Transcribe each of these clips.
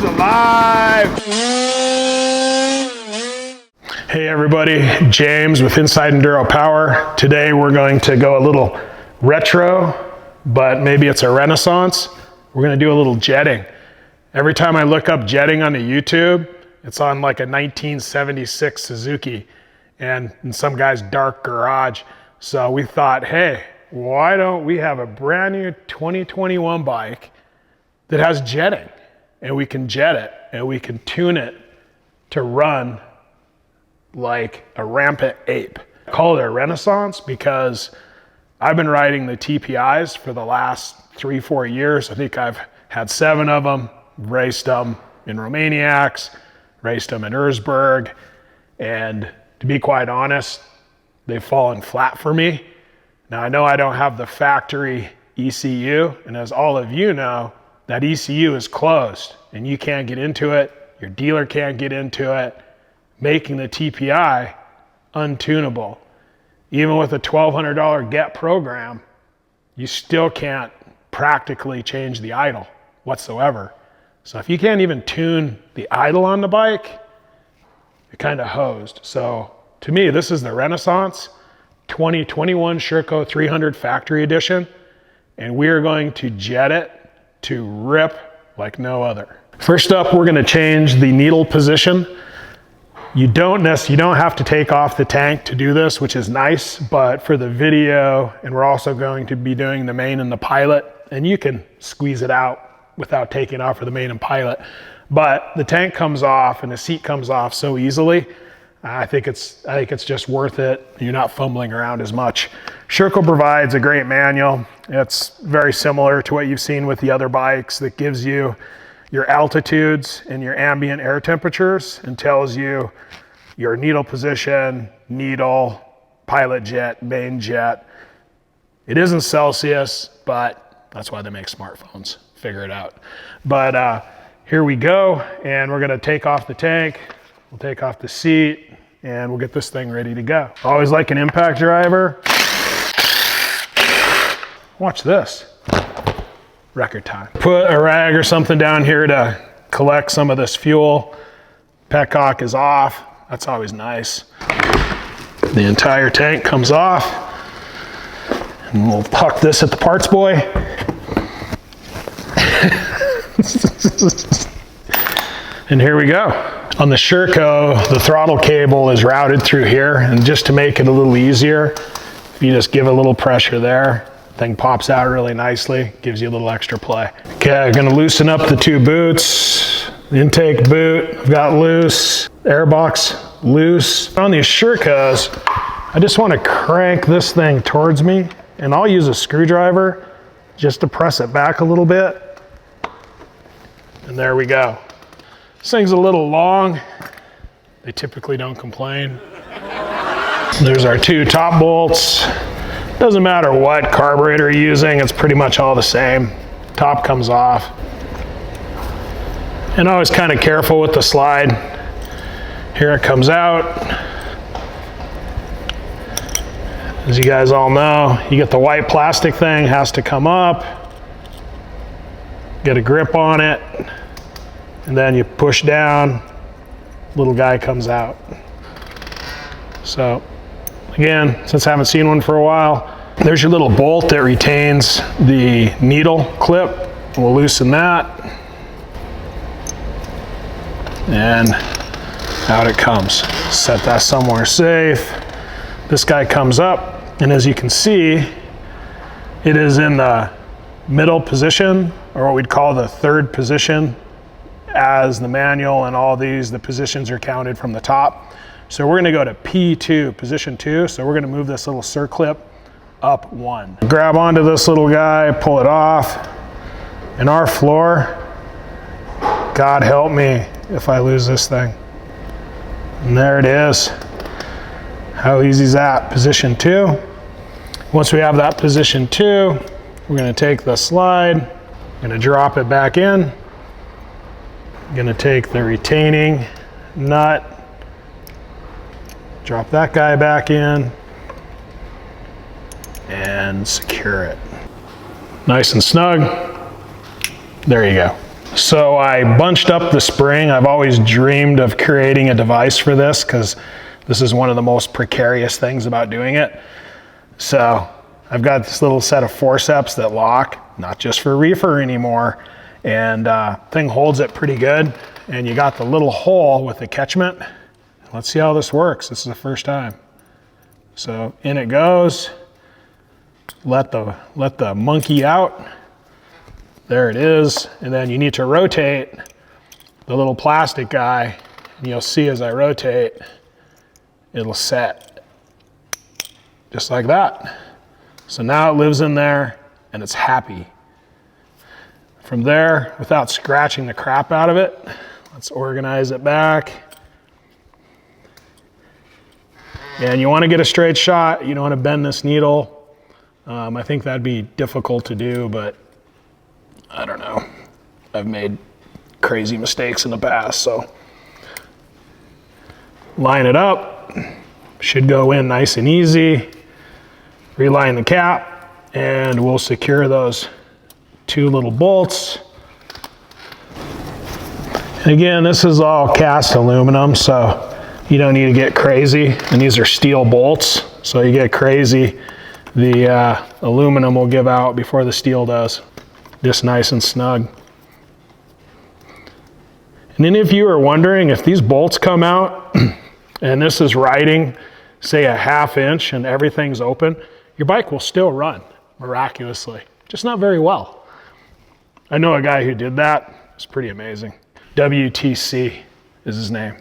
He's alive! Hey everybody, James with Inside Enduro Power. Today we're going to go a little retro, but maybe it's a renaissance. We're gonna do a little jetting. Every time I look up jetting on the YouTube, it's on like a 1976 Suzuki and in some guy's dark garage. So we thought, hey, why don't we have a brand new 2021 bike that has jetting, and we can jet it and we can tune it to run like a rampant ape. I call it a renaissance because I've been riding the TPIs for the last 3-4 years. I think I've had 7 of them, raced them in Romaniacs, raced them in Erzberg, and to be quite honest, they've fallen flat for me. Now I know I don't have the factory ECU, and as all of you know, that ECU is closed and you can't get into it, your dealer can't get into it, making the TPI untunable. Even with a $1,200 GET program, you still can't practically change the idle whatsoever. So if you can't even tune the idle on the bike, you're kind of hosed. So to me, this is the Renaissance 2021 Sherco 300 Factory Edition, and we are going to jet it to rip like no other. First up, we're gonna change the needle position. You don't have to take off the tank to do this, which is nice, but for the video, and we're also going to be doing the main and the pilot, and you can squeeze it out without taking off for the main and pilot, but the tank comes off and the seat comes off so easily. I think it's just worth it. You're not fumbling around as much. Sherco provides a great manual. It's very similar to what you've seen with the other bikes that gives you your altitudes and your ambient air temperatures and tells you your needle position, needle, pilot jet, main jet. It isn't Celsius, but that's why they make smartphones. Figure it out. But here we go, and we're gonna take off the tank. We'll take off the seat and we'll get this thing ready to go. Always like an impact driver. Watch this. Record time. Put a rag or something down here to collect some of this fuel. Petcock is off. That's always nice. The entire tank comes off. And we'll puck this at the parts boy. And here we go. On the Sherco, the throttle cable is routed through here, and just to make it a little easier, if you just give a little pressure there, thing pops out really nicely, gives you a little extra play. Okay, I'm gonna loosen up the 2 boots. The intake boot, I've got loose, airbox loose. On these Shercos, I just wanna crank this thing towards me, and I'll use a screwdriver just to press it back a little bit. And there we go. This thing's a little long. They typically don't complain. There's our 2 top bolts. Doesn't matter what carburetor you're using, it's pretty much all the same. Top comes off. And always kind of careful with the slide. Here it comes out. As you guys all know, you get the white plastic thing, has to come up. Get a grip on it. And then you push down, little guy comes out. So again, since I haven't seen one for a while, there's your little bolt that retains the needle clip. We'll loosen that. And out it comes. Set that somewhere safe. This guy comes up, and as you can see, it is in the middle position, or what we'd call the 3rd position. As the manual and all these, the positions are counted from the top. So we're gonna go to P2, position 2. So we're gonna move this little circlip up 1. Grab onto this little guy, pull it off. And our floor, God help me if I lose this thing. And there it is. How easy is that? Position 2. Once we have that position 2, we're gonna take the slide, gonna drop it back in. Gonna take the retaining nut, drop that guy back in, and secure it. Nice and snug. There you go. So I bunched up the spring. I've always dreamed of creating a device for this because this is one of the most precarious things about doing it. So I've got this little set of forceps that lock, not just for reefer anymore, and thing holds it pretty good. And you got the little hole with the catchment. Let's see how this works. This is the first time. So in it goes. Let the monkey out. There it is. And then you need to rotate the little plastic guy, and you'll see as I rotate, it'll set just like that. So now it lives in there and it's happy. From there, without scratching the crap out of it, let's organize it back. And you want to get a straight shot. You don't want to bend this needle. I think that'd be difficult to do, but I don't know. I've made crazy mistakes in the past, so line it up. Should go in nice and easy. Reline the cap, and we'll secure those 2 little bolts. And again, this is all cast aluminum, so you don't need to get crazy. And these are steel bolts, so you get crazy, the aluminum will give out before the steel does. Just nice and snug. And then if you are wondering if these bolts come out and this is riding, say a 1/2 inch and everything's open, your bike will still run miraculously, just not very well. I know a guy who did that. It's pretty amazing. WTC is his name.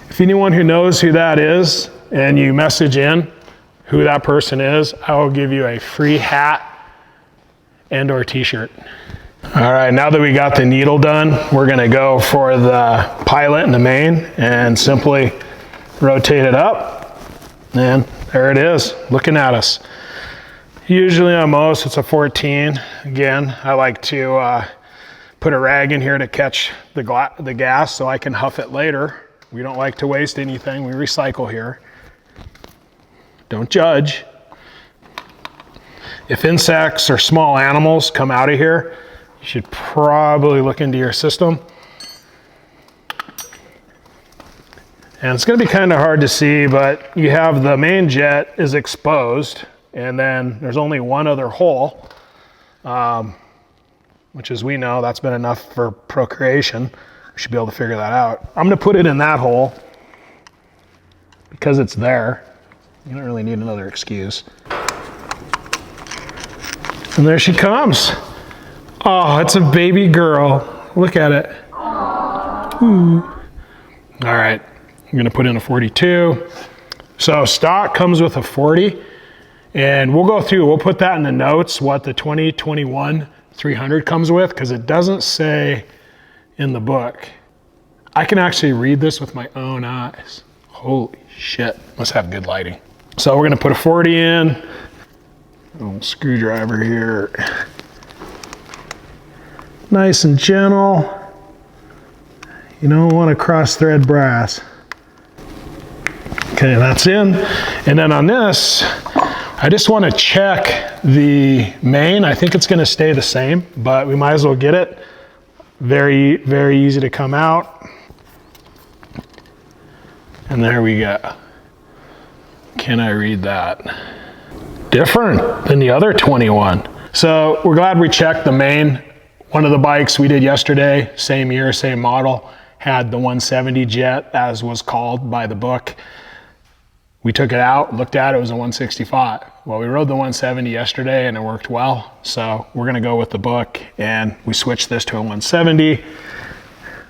If anyone who knows who that is and you message in who that person is, I will give you a free hat and or t-shirt. All right, now that we got the needle done, we're gonna go for the pilot and the main and simply rotate it up. And there it is, looking at us. Usually on most, it's a 14. Again, I like to put a rag in here to catch the gas so I can huff it later. We don't like to waste anything. We recycle here. Don't judge. If insects or small animals come out of here, you should probably look into your system. And it's gonna be kind of hard to see, but you have the main jet is exposed, and then there's only one other hole, which as we know, that's been enough for procreation. We should be able to figure that out. I'm gonna put it in that hole because it's there. You don't really need another excuse. And there she comes. Oh, it's a baby girl. Look at it. Ooh. All right, I'm gonna put in a 42. So stock comes with a 40, and we'll go through, we'll put that in the notes, what the 2021 300 comes with, because it doesn't say in the book. I can actually read this with my own eyes. Holy shit, must have good lighting. So we're gonna put a 40 in. Little screwdriver here. Nice and gentle. You don't want to cross thread brass. Okay, that's in. And then on this, I just want to check the main. I think it's going to stay the same, but we might as well get it. Very, very easy to come out. And there we go. Can I read that? Different than the other 21. So we're glad we checked the main. One of the bikes we did yesterday, same year, same model, had the 170 jet as was called by the book. We took it out, looked at it, it was a 165. Well, we rode the 170 yesterday and it worked well. So we're gonna go with the book and we switched this to a 170.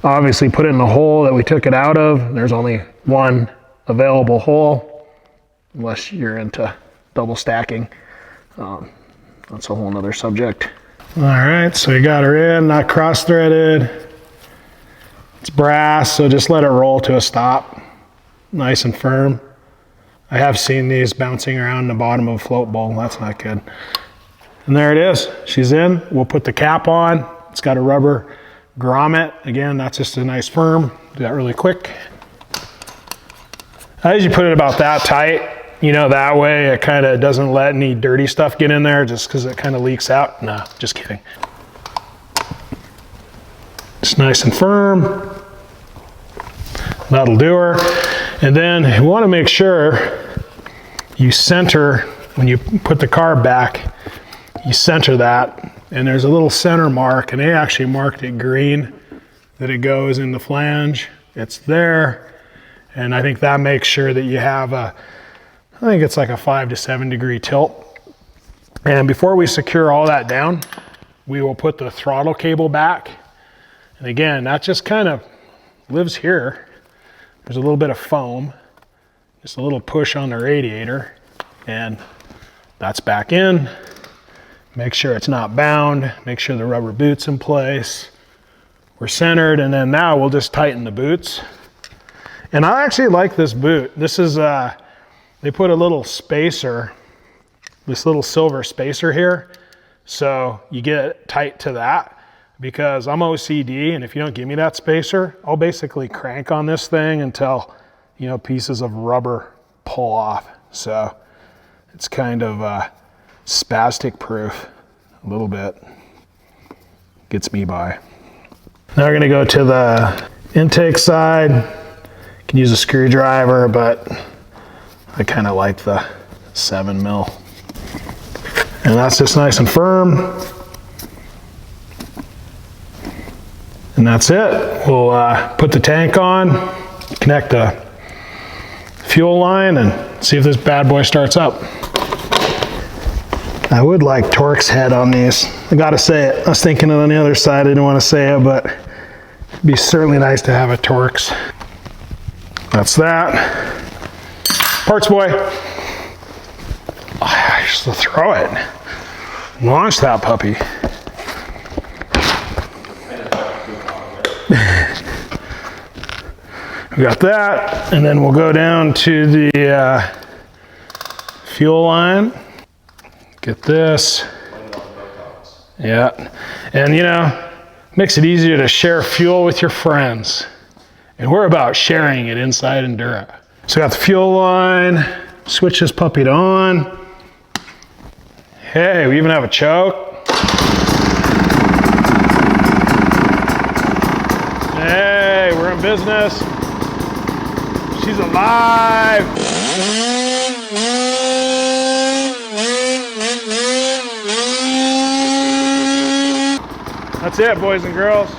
Obviously put it in the hole that we took it out of. There's only one available hole, unless you're into double stacking. That's a whole nother subject. All right, so we got her in, not cross-threaded. It's brass, so just let it roll to a stop. Nice and firm. I have seen these bouncing around the bottom of a float bowl. That's not good. And there it is. She's in. We'll put the cap on. It's got a rubber grommet. Again, that's just a nice firm. Do that really quick. As you put it about that tight, you know, that way it kind of doesn't let any dirty stuff get in there just because it kind of leaks out. No, just kidding. It's nice and firm. That'll do her. And then you want to make sure you center, when you put the carb back, you center that. And there's a little center mark, and they actually marked it green, that it goes in the flange. It's there. And I think that makes sure that you have I think it's like a 5 to 7 degree tilt. And before we secure all that down, we will put the throttle cable back. And again, that just kind of lives here. There's a little bit of foam, just a little push on the radiator, and that's back in. Make sure it's not bound, make sure the rubber boot's in place. We're centered, and then now we'll just tighten the boots. And I actually like this boot. This is, they put a little spacer, this little silver spacer here. So you get it tight to that, because I'm OCD, and if you don't give me that spacer, I'll basically crank on this thing until, you know, pieces of rubber pull off. So it's kind of spastic proof, a little bit. Gets me by. Now we're gonna go to the intake side. You can use a screwdriver, but I kind of like the 7 mil. And that's just nice and firm. And that's it. We'll put the tank on, connect the fuel line, and see if this bad boy starts up. I would like Torx head on these. I gotta say it. I was thinking on the other side, I didn't want to say it, but it'd be certainly nice to have a Torx. That's that. Parts boy. Just throw it. Launch that puppy. We got that, and then we'll go down to the fuel line. Get this. Yeah, and you know, makes it easier to share fuel with your friends. And we're about sharing it inside Enduro. So got the fuel line, switch this puppy to on. Hey, we even have a choke. Hey, we're in business. She's alive. That's it, boys and girls.